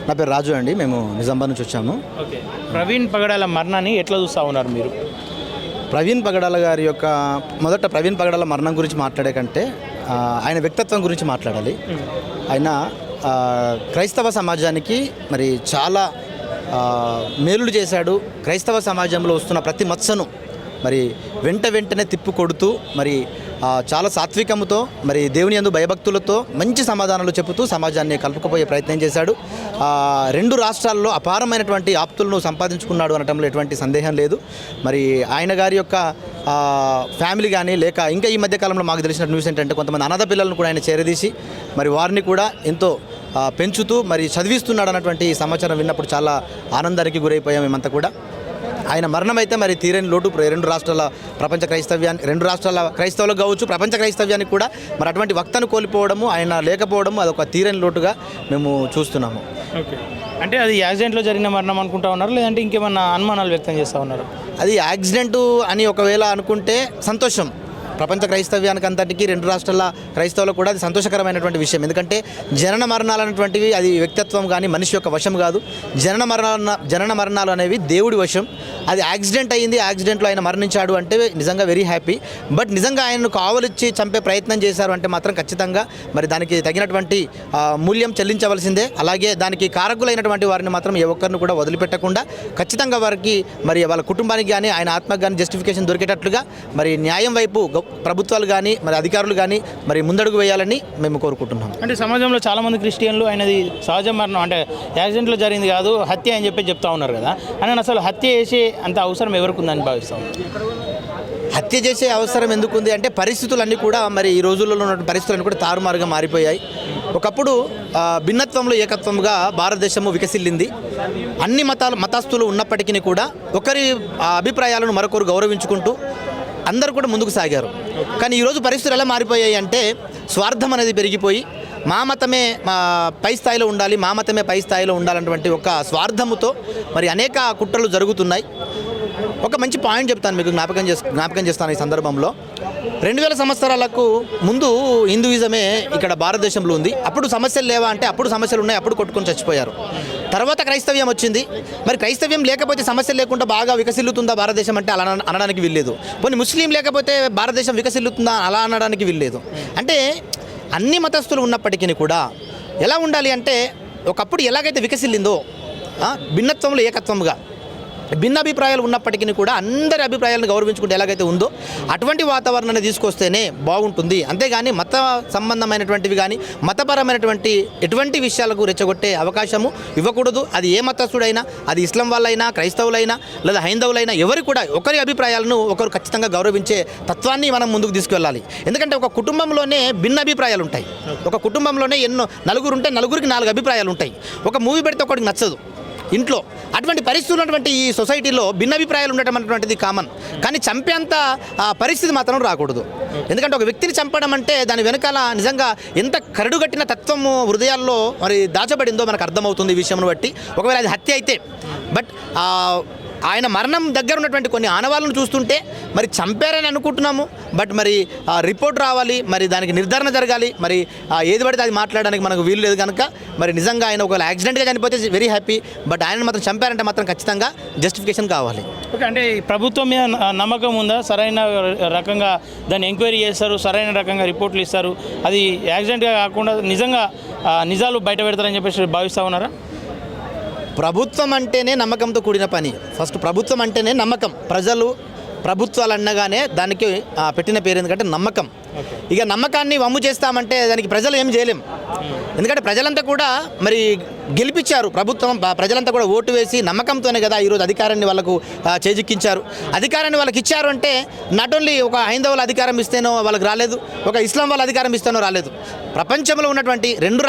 నా పేరు రాజు అండి. మేము నిజామాబాద్ నుంచి వచ్చాము. ఓకే, ప్రవీణ్ పగడాల మరణాన్ని ఎట్లా చూస్తూ ఉన్నారు మీరు? ప్రవీణ్ పగడాల గారి యొక్క ప్రవీణ్ పగడాల మరణం గురించి మాట్లాడే కంటే ఆయన వ్యక్తిత్వం గురించి మాట్లాడాలి. ఆయన క్రైస్తవ సమాజానికి మరి చాలా మేలులు చేశాడు. క్రైస్తవ సమాజంలో వస్తున్న ప్రతి మత్సను మరి వెంటనే తిప్పు కొడుతూ మరి చాలా సాత్వికముతో మరి దేవుని యందు భయభక్తులతో మంచి సమాధానాలు చెబుతూ సమాజాన్ని కలుపుకుపోయే ప్రయత్నం చేశాడు. రెండు రాష్ట్రాల్లో అపారమైనటువంటి ఆప్తులను సంపాదించుకున్నాడు అనటంలో ఎటువంటి సందేహం లేదు. మరి ఆయన గారి యొక్క ఫ్యామిలీ కానీ లేక ఇంకా ఈ మధ్యకాలంలో మాకు తెలిసిన న్యూస్ ఏంటంటే కొంతమంది అనాథ పిల్లలను కూడా ఆయన చేరదీసి మరి వారిని కూడా ఎంతో పెంచుతూ మరి చదివిస్తున్నాడు అన్నటువంటి సమాచారం విన్నప్పుడు చాలా ఆనందానికి గురైపోయాం మేమంతా కూడా. ఆయన మరణం అయితే మరి తీరని లోటు రెండు రాష్ట్రాల క్రైస్తవులకు కావచ్చు, ప్రపంచ క్రైస్తవ్యానికి కూడా మరి అటువంటి వక్తను కోల్పోవడము, ఆయన లేకపోవడము అదొక తీరని లోటుగా మేము చూస్తున్నాము. ఓకే, అంటే అది యాక్సిడెంట్లో జరిగిన మరణం అనుకుంటా ఉన్నారు, లేదంటే ఇంకేమన్నా అనుమానాలు వ్యక్తం చేస్తూ ఉన్నారు? అది యాక్సిడెంటు అని ఒకవేళ అనుకుంటే సంతోషం. ప్రపంచ క్రైస్తవ్యానికి అంతటికీ రెండు రాష్ట్రాల క్రైస్తవులకు కూడా అది సంతోషకరమైనటువంటి విషయం. ఎందుకంటే జనన మరణాలు అనేటువంటివి అది వ్యక్తిత్వం కానీ మనిషి యొక్క వశం కాదు. జనన మరణాలు అనేవి దేవుడి వశం. అది యాక్సిడెంట్ అయ్యింది, యాక్సిడెంట్లో ఆయన మరణించాడు అంటే నిజంగా వెరీ హ్యాపీ. బట్ నిజంగా ఆయనను కావలిచ్చి చంపే ప్రయత్నం చేశారు అంటే మాత్రం ఖచ్చితంగా మరి దానికి తగినటువంటి మూల్యం చెల్లించవలసిందే. అలాగే దానికి కారకులైనటువంటి వారిని మాత్రం ఏ ఒక్కరిని కూడా వదిలిపెట్టకుండా ఖచ్చితంగా వారికి మరి వాళ్ళ కుటుంబానికి కానీ ఆయన ఆత్మకు కానీ జస్టిఫికేషన్ దొరికేటట్లుగా మరి న్యాయం వైపు ప్రభుత్వాలు కానీ మరి అధికారులు కానీ మరి ముందడుగు వేయాలని మేము కోరుకుంటున్నాం. అంటే సమాజంలో చాలామంది క్రిస్టియన్లు ఆయనది సహజ మరణం అంటే యాక్సిడెంట్లో జరిగింది కాదు, హత్య అని చెప్తా ఉన్నారు కదా. అని అసలు హత్య చేసే అంత అవసరం ఎవరికి ఉందని భావిస్తాం? హత్య చేసే అవసరం ఎందుకుంది అంటే పరిస్థితులన్నీ కూడా మరి ఈ రోజుల్లో ఉన్న పరిస్థితులన్నీ కూడా తారుమారుగా మారిపోయాయి. ఒకప్పుడు భిన్నత్వంలో ఏకత్వంగా భారతదేశము వికసిల్లింది. అన్ని మతస్థులు ఉన్నప్పటికీ కూడా ఒకరి అభిప్రాయాలను మరొకరు గౌరవించుకుంటూ అందరూ కూడా ముందుకు సాగారు. కానీ ఈరోజు పరిస్థితులు ఎలా మారిపోయాయి అంటే స్వార్థం అనేది పెరిగిపోయి మా మతమే పై స్థాయిలో ఉండాలి, మా మతమే పై స్థాయిలో ఉండాలన్నటువంటి ఒక స్వార్థముతో మరి అనేక కుట్రలు జరుగుతున్నాయి. ఒక మంచి పాయింట్ చెప్తాను మీకు, జ్ఞాపకం చేస్తాను ఈ సందర్భంలో. 2000 సంవత్సరాలకు ముందు హిందూయిజమే ఇక్కడ భారతదేశంలో ఉంది. అప్పుడు సమస్యలు లేవా అంటే అప్పుడు సమస్యలు ఉన్నాయి, అప్పుడు కొట్టుకొని చచ్చిపోయారు. తర్వాత క్రైస్తవ్యం వచ్చింది. మరి క్రైస్తవ్యం లేకపోతే సమస్యలు లేకుండా బాగా వికసిల్లుతుందా భారతదేశం అంటే అలా అనడానికి వీల్లేదు. పోనీ ముస్లిం లేకపోతే భారతదేశం వికసిల్లుతుందా అలా అనడానికి వీల్లేదు. అంటే అన్ని మతస్థులు ఉన్నప్పటికీ కూడా ఎలా ఉండాలి అంటే ఒకప్పుడు ఎలాగైతే వికసిల్లిందో భిన్నత్వంలో ఏకత్వంగా భిన్న అభిప్రాయాలు ఉన్నప్పటికీ కూడా అందరి అభిప్రాయాలను గౌరవించుకుంటే ఎలాగైతే ఉందో అటువంటి వాతావరణాన్ని తీసుకొస్తేనే బాగుంటుంది. అంతేగాని మత సంబంధమైనటువంటివి కానీ మతపరమైనటువంటి ఎటువంటి విషయాలకు రెచ్చగొట్టే అవకాశము ఇవ్వకూడదు. అది ఏ మతస్థుడైనా, అది ఇస్లాం వాళ్ళైనా, క్రైస్తవులైనా లేదా హైందవులైనా ఎవరు కూడా ఒకరి అభిప్రాయాలను ఒకరు ఖచ్చితంగా గౌరవించే తత్వాన్ని మనం ముందుకు తీసుకువెళ్ళాలి. ఎందుకంటే ఒక కుటుంబంలోనే భిన్న అభిప్రాయాలు ఉంటాయి. ఒక కుటుంబంలోనే నలుగురు ఉంటే నలుగురికి 4 అభిప్రాయాలు ఉంటాయి. ఒక మూవీ పెడితే ఒకటికి నచ్చదు ఇంట్లో. అటువంటి పరిస్థితులు ఉన్నటువంటి ఈ సొసైటీలో భిన్నాభిప్రాయాలు ఉండటం అనేటువంటిది కామన్. కానీ చంపేంత పరిస్థితి మాత్రం రాకూడదు. ఎందుకంటే ఒక వ్యక్తిని చంపడం అంటే దాని వెనకాల నిజంగా ఎంత కరడుగట్టిన తత్వము హృదయాల్లో మరి దాచబడిందో మనకు అర్థమవుతుంది ఈ విషయంను బట్టి. ఒకవేళ అది హత్య అయితే బట్ ఆయన మరణం దగ్గర ఉన్నటువంటి కొన్ని ఆనవాళ్ళను చూస్తుంటే మరి చంపారని అనుకుంటున్నాము. బట్ మరి రిపోర్ట్ రావాలి, మరి దానికి నిర్ధారణ జరగాలి. మరి ఏది పడితే అది మాట్లాడడానికి మనకు వీలు లేదు కనుక మరి నిజంగా ఆయన ఒకవేళ యాక్సిడెంట్గా చనిపోతే వెరీ హ్యాపీ. బట్ ఆయన మాత్రం చంపారంటే మాత్రం ఖచ్చితంగా జస్టిఫికేషన్ కావాలి. ఓకే, అంటే ప్రభుత్వం మీద నమ్మకం ఉందా? సరైన రకంగా దాన్ని ఎంక్వైరీ చేస్తారు, సరైన రకంగా రిపోర్ట్లు ఇస్తారు, అది యాక్సిడెంట్గా కాకుండా నిజంగా నిజాలు బయట పెడతారని చెప్పేసి భావిస్తూ ఉన్నారా? ప్రభుత్వం అంటేనే నమ్మకంతో కూడిన పని. ఫస్ట్ ప్రభుత్వం అంటేనే నమ్మకం. ప్రభుత్వాలు అన్నగానే దానికి పెట్టిన పేరు ఎందుకంటే నమ్మకం. ఇక నమ్మకాన్ని వమ్ము చేస్తామంటే దానికి ప్రజలు ఏం చేయలేం. ఎందుకంటే ప్రజలంతా కూడా మరి గెలిపించారు ప్రభుత్వం, ప్రజలంతా కూడా ఓటు వేసి నమ్మకంతోనే కదా ఈరోజు అధికారాన్ని వాళ్ళకు చేజిక్కించారు. అధికారాన్ని వాళ్ళకి ఇచ్చారు అంటే నాట్ ఓన్లీ ఒక హైందవుల అధికారం ఇస్తేనో వాళ్ళకి రాలేదు, ఒక ఇస్లాం వాళ్ళ అధికారం ఇస్తేనో రాలేదు. ప్రపంచంలో ఉన్నటువంటి రెండు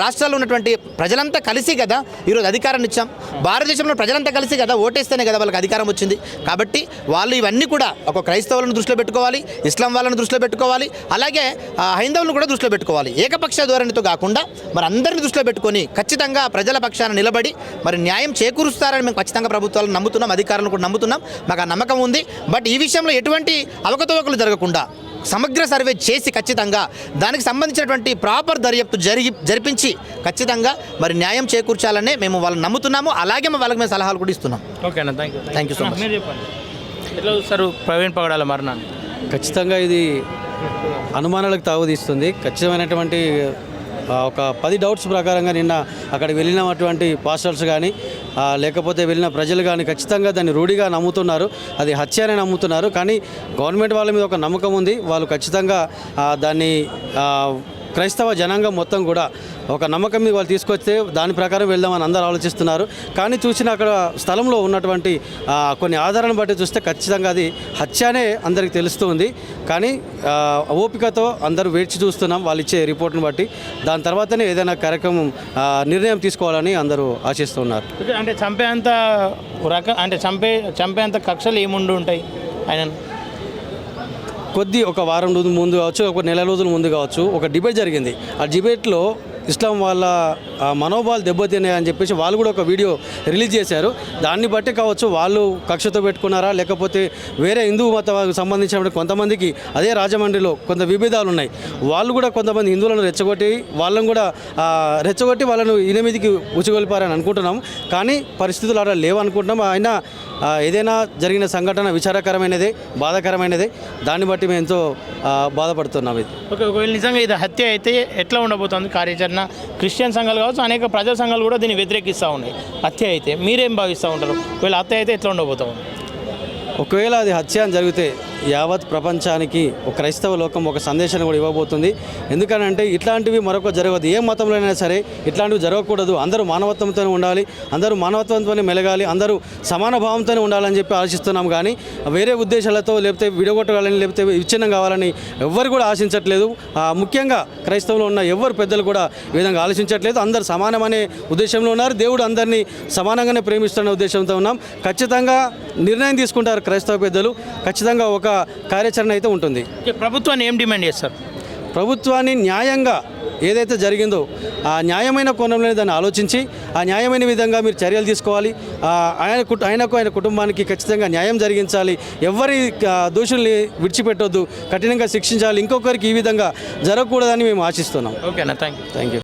రాష్ట్రాల్లో ఉన్నటువంటి ప్రజలంతా కలిసి కదా ఈరోజు అధికారాన్ని ఇచ్చాం. భారతదేశంలో ప్రజలంతా కలిసి కదా ఓటేస్తేనే కదా వాళ్ళకి అధికారం వచ్చింది. కాబట్టి వాళ్ళు ఇవన్నీ కూడా ఒక క్రైస్తవులను దృష్టిలో పెట్టుకోవాలి, ఇస్లాం వాళ్ళని దృష్టిలో పెట్టుకోవాలి, అలాగే హైందవులను కూడా దృష్టిలో పెట్టుకోవాలి. ఏకపక్ష ధోరణితో కాకుండా మరి అందరిని దృష్టిలో పెట్టుకొని ఖచ్చితంగా ప్రజల పక్షాన నిలబడి మరి న్యాయం చేకూరుస్తారని మేము ఖచ్చితంగా ప్రభుత్వాలను నమ్ముతున్నాం, అధికారులను కూడా నమ్ముతున్నాం. మాకు ఆ నమ్మకం ఉంది. బట్ ఈ విషయంలో ఎటువంటి అవకతవకలు జరగకుండా సమగ్ర సర్వే చేసి ఖచ్చితంగా దానికి సంబంధించినటువంటి ప్రాపర్ దర్యాప్తు జరిపించి ఖచ్చితంగా మరి న్యాయం చేకూర్చాలనే మేము వాళ్ళని నమ్ముతున్నాము. అలాగే వాళ్ళకి మేము సలహాలు కూడా ఇస్తున్నాం. ఓకేనా, థ్యాంక్ యూ సో మచ్. మీరు చెప్పండి, ఎట్లా చూస్తారు ప్రవీణ్ పగడాల మరణాన్ని? ఖచ్చితంగా ఇది అనుమానాలకు తావుతీస్తుంది. ఖచ్చితమైనటువంటి ఒక 10 డౌట్స్ ప్రకారంగా నిన్న అక్కడికి వెళ్ళినటువంటి పాస్టర్స్ కానీ లేకపోతే వెళ్ళిన ప్రజలు కానీ ఖచ్చితంగా దాన్ని రూఢిగా నమ్ముతున్నారు, అది హత్య అని నమ్ముతున్నారు. కానీ గవర్నమెంట్ వాళ్ళ మీద ఒక నమ్మకం ఉంది. వాళ్ళు ఖచ్చితంగా దాన్ని క్రైస్తవ జనాంగం మొత్తం కూడా ఒక నమ్మకం మీద వాళ్ళు తీసుకొస్తే దాని ప్రకారం వెళ్దామని అందరూ ఆలోచిస్తున్నారు. కానీ చూసిన అక్కడ స్థలంలో ఉన్నటువంటి కొన్ని ఆధారాలను బట్టి చూస్తే ఖచ్చితంగా అది హత్యనే అందరికీ తెలుస్తుంది. కానీ ఓపికతో అందరూ వేచి చూస్తున్నాం వాళ్ళు ఇచ్చే రిపోర్ట్ను బట్టి. దాని తర్వాతనే ఏదైనా కార్యక్రమం నిర్ణయం తీసుకోవాలని అందరూ ఆశిస్తున్నారు. అంటే చంపేంత చంపేంత కక్షలు ఏముండి ఉంటాయి ఆయన? ఒక వారం రోజుల ముందు కావచ్చు, ఒక నెల రోజుల ముందు కావచ్చు, ఒక డిబేట్ జరిగింది. ఆ డిబేట్లో ఇస్లాం వాళ్ళ మనోభావాలు దెబ్బతిన్నాయని చెప్పేసి వాళ్ళు కూడా ఒక వీడియో రిలీజ్ చేశారు. దాన్ని బట్టి కావచ్చు వాళ్ళు కక్షతో పెట్టుకున్నారా, లేకపోతే వేరే హిందూ మతానికి సంబంధించిన కొంతమందికి అదే రాజమండ్రిలో కొంత విభేదాలు ఉన్నాయి. వాళ్ళు కూడా కొంతమంది హిందువులను రెచ్చగొట్టి వాళ్ళను ఎనిమిదికి ఉచిగొల్పారని అనుకుంటున్నాం. కానీ పరిస్థితులు అలా లేవనుకుంటున్నాం. అయినా ఏదైనా జరిగిన సంఘటన విచారకరమైనదే, బాధాకరమైనదే. దాన్ని బట్టి మేము ఎంతో బాధపడుతున్నాం. ఇది ఒకవేళ నిజంగా ఇది హత్య అయితే ఎట్లా ఉండబోతుంది కార్యాచరణ? క్రిస్టియన్ సంఘాలు కావచ్చు, అనేక ప్రజా సంఘాలు కూడా దీన్ని వ్యతిరేకిస్తూ ఉన్నాయి. హత్య అయితే మీరేం భావిస్తూ ఉంటారు? ఒకవేళ హత్య అయితే ఎట్లా ఉండబోతాం? ఒకవేళ అది హత్య అని జరిగితే యావత్ ప్రపంచానికి ఒక క్రైస్తవ లోకం ఒక సందేశాన్ని కూడా ఇవ్వబోతుంది. ఎందుకనంటే ఇట్లాంటివి మరొక జరగదు. ఏ మతంలో అయినా సరే ఇట్లాంటివి జరగకూడదు. అందరూ మానవత్వంతోనే ఉండాలి, అందరూ మానవత్వంతోనే మెలగాలి, అందరూ సమాన భావంతోనే ఉండాలని చెప్పి ఆశిస్తున్నాం. కానీ వేరే ఉద్దేశాలతో లేకపోతే విడగొట్టాలని లేకపోతే విచ్ఛిన్నం కావాలని ఎవ్వరు కూడా ఆశించట్లేదు. ముఖ్యంగా క్రైస్తవులు ఉన్న ఎవ్వరు పెద్దలు కూడా ఈ విధంగా ఆలోచించట్లేదు. అందరూ సమానమనే ఉద్దేశంలో ఉన్నారు. దేవుడు అందరినీ సమానంగానే ప్రేమిస్తున్న ఉద్దేశంతో ఉన్నాం. ఖచ్చితంగా నిర్ణయం తీసుకుంటారు క్రైస్తవ పెద్దలు. ఖచ్చితంగా ఒక కార్యాచరణ అయితే ఉంటుంది. ప్రభుత్వాన్ని ఏం డిమాండ్ చేస్తారు? ప్రభుత్వాన్ని న్యాయంగా ఏదైతే జరిగిందో ఆ న్యాయమైన కోణంలోనే దాన్ని ఆలోచించి ఆ న్యాయమైన విధంగా మీరు చర్యలు తీసుకోవాలి. ఆయనకు ఆయన కుటుంబానికి ఖచ్చితంగా న్యాయం జరిగించాలి. ఎవరి దోషుల్ని విడిచిపెట్టొద్దు, కఠినంగా శిక్షించాలి. ఇంకొకరికి ఈ విధంగా జరగకూడదని మేము ఆశిస్తున్నాం. ఓకేనా, థ్యాంక్ యూ.